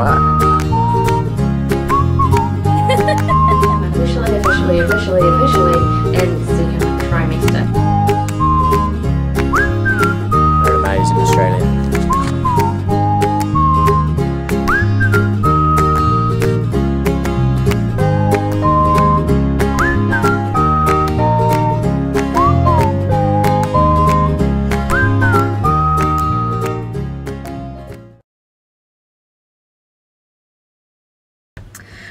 What? officially in second trimester. We're amazing Australia.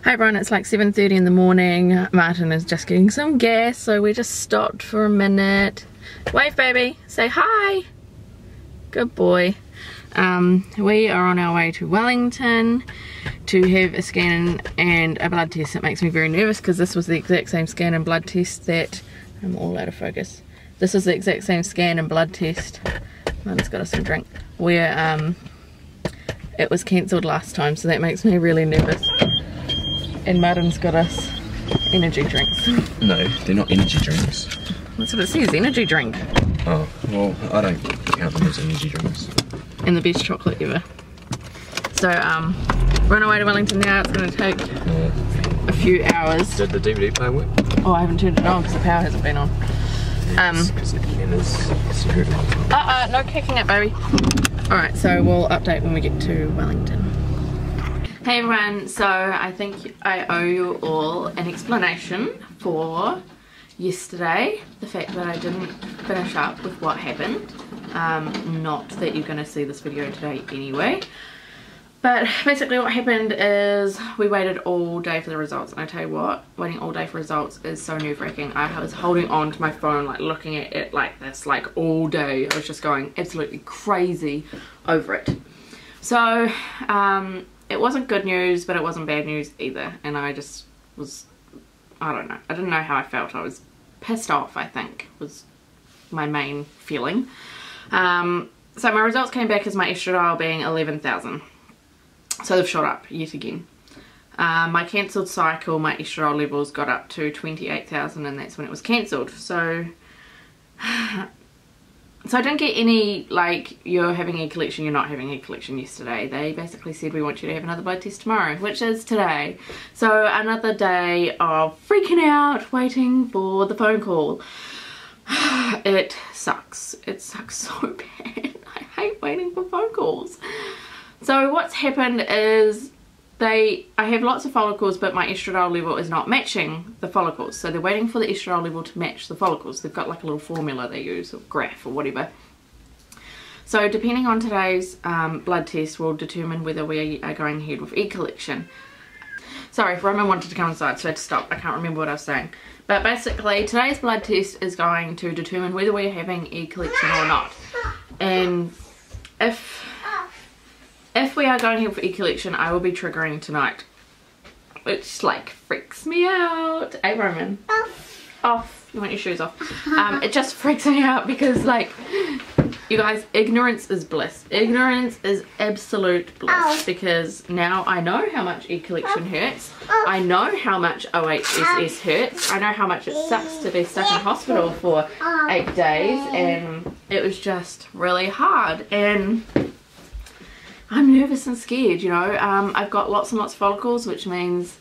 Hi everyone, it's like 7:30 in the morning. Martin is just getting some gas, so we just stopped for a minute. Wave baby, say hi. Good boy. We are on our way to Wellington to have a scan and a blood test. It makes me very nervous because this was the exact same scan and blood test that, I'm all out of focus. This is the exact same scan and blood test. Martin's got us some drink. Where it was cancelled last time, so that makes me really nervous. And Martin's got us energy drinks. No, they're not energy drinks. That's what it says, energy drink. Oh, well, I don't count them as energy drinks. And the best chocolate ever. So, we're on our way to Wellington now. It's going to take a few hours. Did the DVD player work? Oh, I haven't turned it on because the power hasn't been on. Because Ian is secret. No kicking it, baby. Alright, so we'll update when we get to Wellington. Hey everyone, so I think I owe you all an explanation for yesterday, the fact that I didn't finish up with what happened. Not that you're going to see this video today anyway, but basically what happened is we waited all day for the results, and I tell you what, waiting all day for results is so nerve-wracking. I was holding on to my phone, like looking at it like this, like all day. I was just going absolutely crazy over it. So it wasn't good news, but it wasn't bad news either, and I just was, I don't know, I didn't know how I felt. I was pissed off, I think, was my main feeling. So my results came back as my estradiol being 11,000, so they've shot up yet again. My cancelled cycle, my estradiol levels got up to 28,000, and that's when it was cancelled. So I didn't get any, like, you're having egg collection, you're not having egg collection yesterday. They basically said we want you to have another blood test tomorrow, which is today. So another day of freaking out, waiting for the phone call. It sucks. It sucks so bad. I hate waiting for phone calls. So what's happened is I have lots of follicles, but my estradiol level is not matching the follicles. So they're waiting for the estradiol level to match the follicles. They've got like a little formula they use, or graph or whatever. So depending on today's blood test will determine whether we are going ahead with egg collection. Sorry, Roman wanted to come inside, so I had to stop. I can't remember what I was saying. But basically, today's blood test is going to determine whether we're having egg collection or not. And if we are going here for egg collection, I will be triggering tonight, which like freaks me out. Hey Roman, off. You want your shoes off? It just freaks me out because, like, you guys, ignorance is bliss. Ignorance is absolute bliss, because now I know how much egg collection hurts. I know how much OHSS hurts. I know how much it sucks to be stuck in hospital for 8 days, and it was just really hard. And I'm nervous and scared, you know. I've got lots and lots of follicles, which means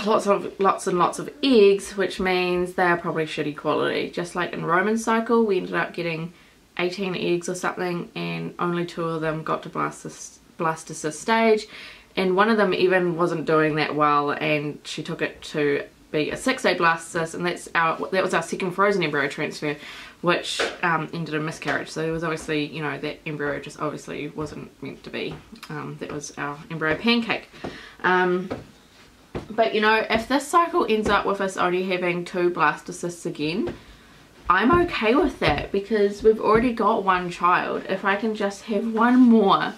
lots and lots of eggs, which means they're probably shitty quality. Just like in Roman's cycle, we ended up getting 18 eggs or something, and only 2 of them got to blastocyst stage, and one of them even wasn't doing that well, and she took it to be a 6-day blastocyst, and that was our second frozen embryo transfer, which ended in miscarriage. So there was obviously, you know, that embryo just obviously wasn't meant to be. That was our embryo pancake. But you know, if this cycle ends up with us only having 2 blastocysts again, I'm okay with that, because we've already got 1 child. If I can just have 1 more,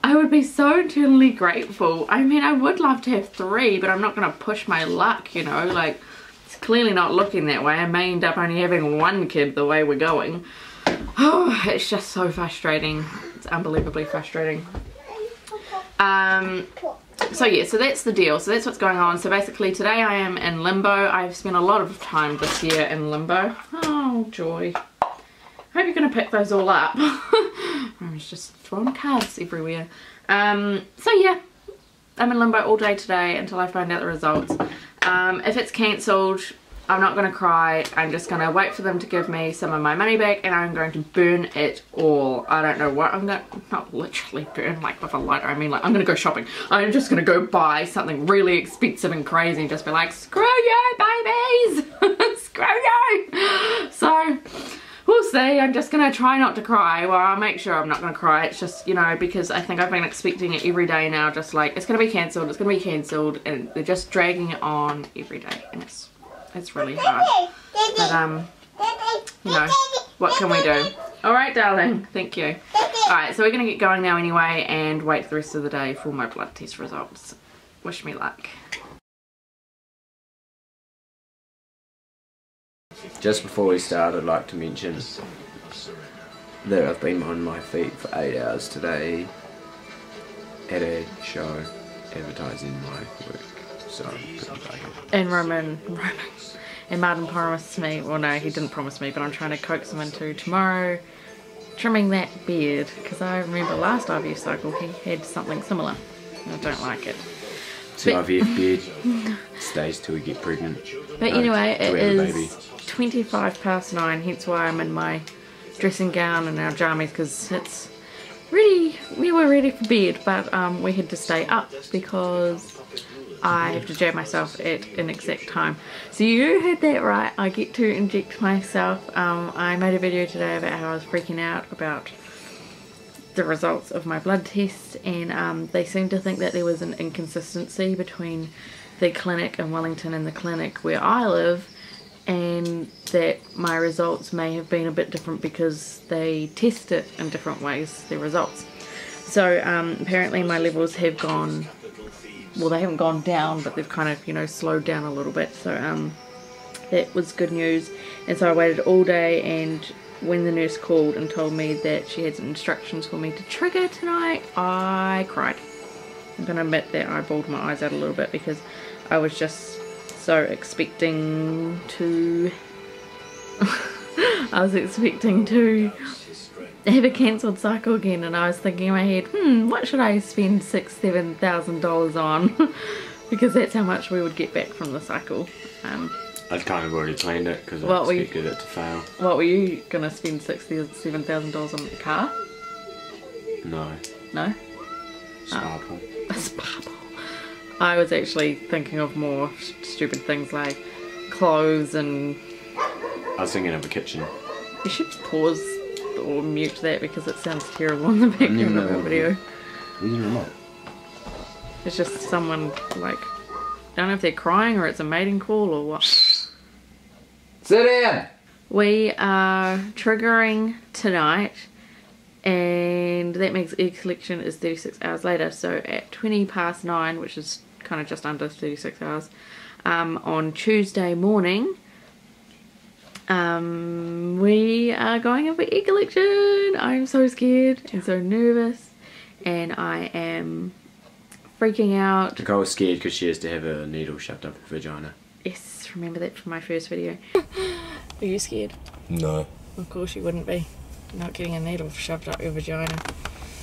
I would be so eternally grateful. I mean, I would love to have 3, but I'm not going to push my luck, you know, like, it's clearly not looking that way. I may end up only having 1 kid the way we're going. Oh, it's just so frustrating. It's unbelievably frustrating. So yeah, so that's the deal. So that's what's going on. So basically today I am in limbo. I've spent a lot of time this year in limbo. Oh, joy. I hope you're going to pick those all up. Everyone's just throwing cards everywhere. So yeah, I'm in limbo all day today until I find out the results. If it's cancelled, I'm not going to cry. I'm just going to wait for them to give me some of my money back, and I'm going to burn it all. I don't know what I'm going to, not literally burn like with a lighter, I mean like I'm going to go shopping. I'm just going to go buy something really expensive and crazy and just be like, screw you babies, screw you. So we'll see. I'm just going to try not to cry. Well, I'll make sure I'm not going to cry. It's just, you know, because I think I've been expecting it every day now, just like, it's going to be cancelled, it's going to be cancelled, and they're just dragging it on every day, and it's really hard. But, you know, what can we do? Alright, darling. Thank you. Alright, so we're going to get going now anyway and wait the rest of the day for my blood test results. Wish me luck. Just before we start, I'd like to mention that I've been on my feet for 8 hours today at a show advertising my work. So I'm pretty buggered. And Roman and Martin promised me, well no, he didn't promise me, but I'm trying to coax him into tomorrow trimming that beard, because I remember last IVF cycle he had something similar and I don't like it. So IVF beard stays till we get pregnant. But anyway, it is 25 past 9, hence why I'm in my dressing gown and our jammies, because it's ready, we were ready for bed, but we had to stay up because I have to jab myself at an exact time. So you heard that right, I get to inject myself. I made a video today about how I was freaking out about the results of my blood tests, and they seemed to think that there was an inconsistency between the clinic in Wellington and the clinic where I live, and that my results may have been a bit different because they test it in different ways, their results. So apparently my levels have gone, well, they haven't gone down, but they've kind of, you know, slowed down a little bit. So that was good news. And so I waited all day, and when the nurse called and told me that she had some instructions for me to trigger tonight, I cried. I'm gonna admit that I bawled my eyes out a little bit because I was just so expecting to I was expecting to have a cancelled cycle again, and I was thinking in my head, what should I spend $6,000-7,000 on? Because that's how much we would get back from the cycle. I'd kind of already planned it because I expected it to fail. What were you gonna spend $6,000-7,000 on the car? No. No? Spa pool. A spa pool. I was actually thinking of more stupid things like clothes, and I was thinking of a kitchen. you should pause or mute that because it sounds terrible in the background of the video. Where's the remote? It's just someone, like, I don't know if they're crying or it's a mating call or what. Sit down! We are triggering tonight, and that means egg collection is 36 hours later. So at 20 past 9, which is kind of just under 36 hours, on Tuesday morning, we are going in for egg collection. I'm so scared and so nervous, and I am freaking out. Nicole's scared because she has to have a needle shoved up her vagina. Yes, remember that from my first video. Are you scared? No. Of course you wouldn't be. Not getting a needle shoved up your vagina.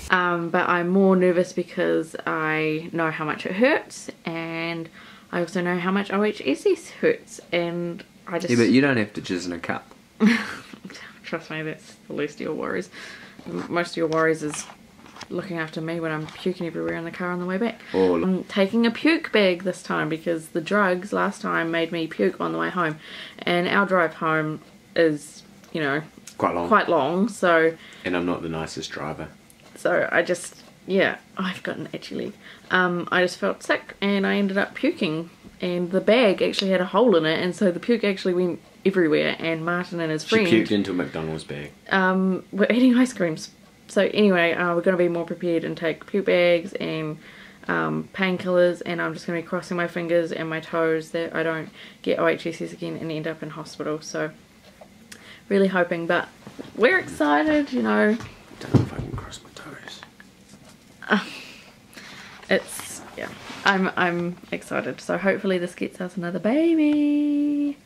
But I'm more nervous because I know how much it hurts, and I also know how much OHSS hurts, and I just... Yeah, but you don't have to jizz in a cup. Trust me, that's the least of your worries. Most of your worries is looking after me when I'm puking everywhere in the car on the way back. I'm taking a puke bag this time because the drugs last time made me puke on the way home, and our drive home is, you know, quite long, so... And I'm not the nicest driver. So I just, yeah, I've gotten itchy leg. I just felt sick and I ended up puking, and the bag actually had a hole in it, and so the puke actually went everywhere, and Martin and his friend... She puked into a McDonald's bag. We're eating ice creams. So anyway, we're going to be more prepared and take puke bags and painkillers, and I'm just going to be crossing my fingers and my toes that I don't get OHSS again and end up in hospital. So really hoping, but we're excited, you know. Don't know if I can cross my toes. It's, yeah, I'm excited. So hopefully this gets us another baby,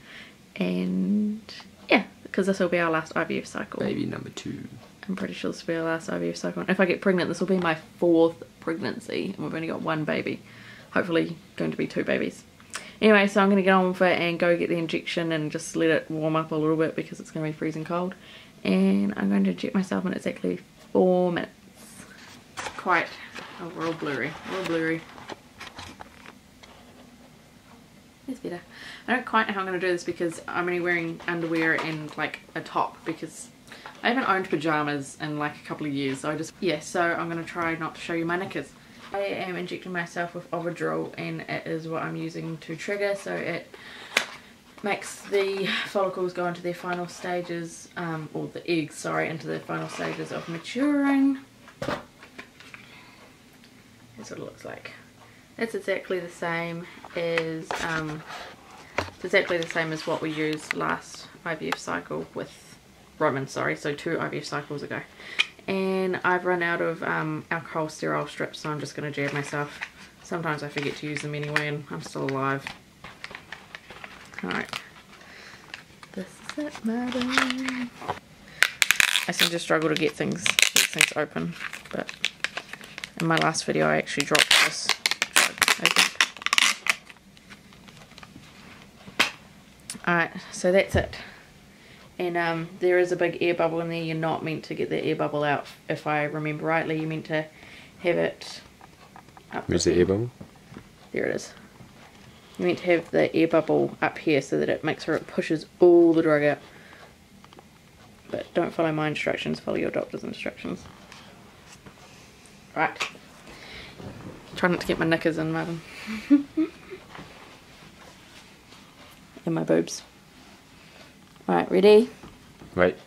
and yeah, because this will be our last IVF cycle. Baby number 2. I'm pretty sure this will be our last IVF cycle. If I get pregnant, this will be my 4th pregnancy, and we've only got 1 baby. Hopefully going to be 2 babies. Anyway, so I'm going to get on with it and go get the injection and just let it warm up a little bit because it's going to be freezing cold. And I'm going to inject myself in exactly 4 minutes. Quite, oh, we're all blurry, It's better. I don't quite know how I'm going to do this because I'm only wearing underwear and like a top because I haven't owned pyjamas in like a couple of years. So so I'm going to try not to show you my knickers. I am injecting myself with Ovidrol, and it is what I'm using to trigger, so it makes the follicles go into their final stages, or the eggs, sorry, into their final stages of maturing. That's what it looks like. It's exactly the same as what we used last IVF cycle with Roman, sorry, so 2 IVF cycles ago. And I've run out of alcohol sterile strips, so I'm just going to jab myself. Sometimes I forget to use them anyway, and I'm still alive. Alright. This is it, madam. I seem to struggle to get things open, but in my last video I actually dropped this jug, I think. Alright, so that's it. And there is a big air bubble in there. You're not meant to get the air bubble out, if I remember rightly. You're meant to have it up. Where's the air bubble? There it is. You're meant to have the air bubble up here so that it makes sure it pushes all the drug out. But don't follow my instructions, follow your doctor's instructions. Right. Try not to get my knickers in, madam. And my boobs. Alright, ready? Wait.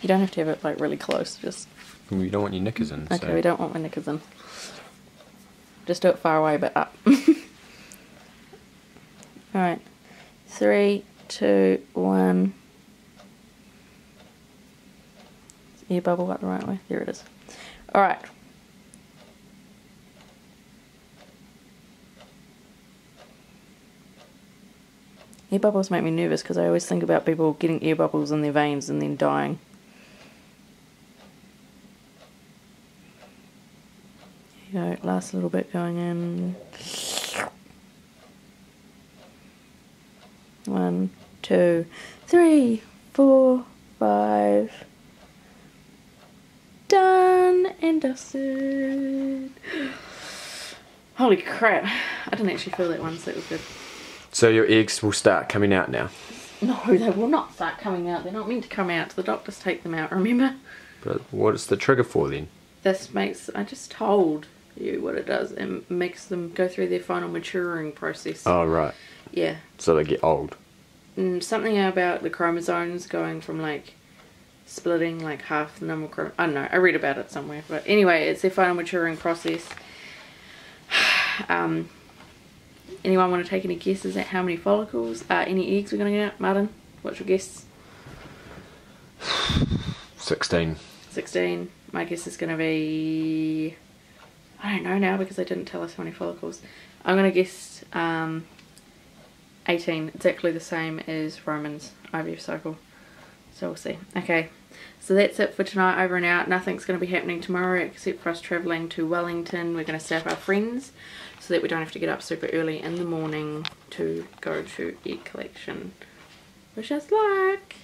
You don't have to have it like really close, just... We don't want your knickers in. Okay, so. We don't want my knickers in. Just do it far away but up. Alright. 3, 2, 1. Is air bubble up the right way? There it is. Alright. Air bubbles make me nervous because I always think about people getting air bubbles in their veins and then dying. There you go, last little bit going in. 1, 2, 3, 4, 5. Done and dusted. Holy crap. I didn't actually feel that one, so that was good. So your eggs will start coming out now? No, they will not start coming out. They're not meant to come out. The doctors take them out, remember? But what is the trigger for then? This makes... I just told you what it does. It makes them go through their final maturing process. Oh, right. Yeah. So they get old. Something about the chromosomes going from like splitting like half the normal chromosome. I don't know. I read about it somewhere. But anyway, it's their final maturing process. Anyone want to take any guesses at how many follicles, any eggs we're going to get out? Martin, what's your guess? 16. 16. My guess is going to be... I don't know now because they didn't tell us how many follicles. I'm going to guess 18. Exactly the same as Roman's IVF cycle. So we'll see. Okay. So that's it for tonight, over and out. Nothing's going to be happening tomorrow except for us travelling to Wellington. We're going to stay with our friends so that we don't have to get up super early in the morning to go to egg collection. Wish us luck!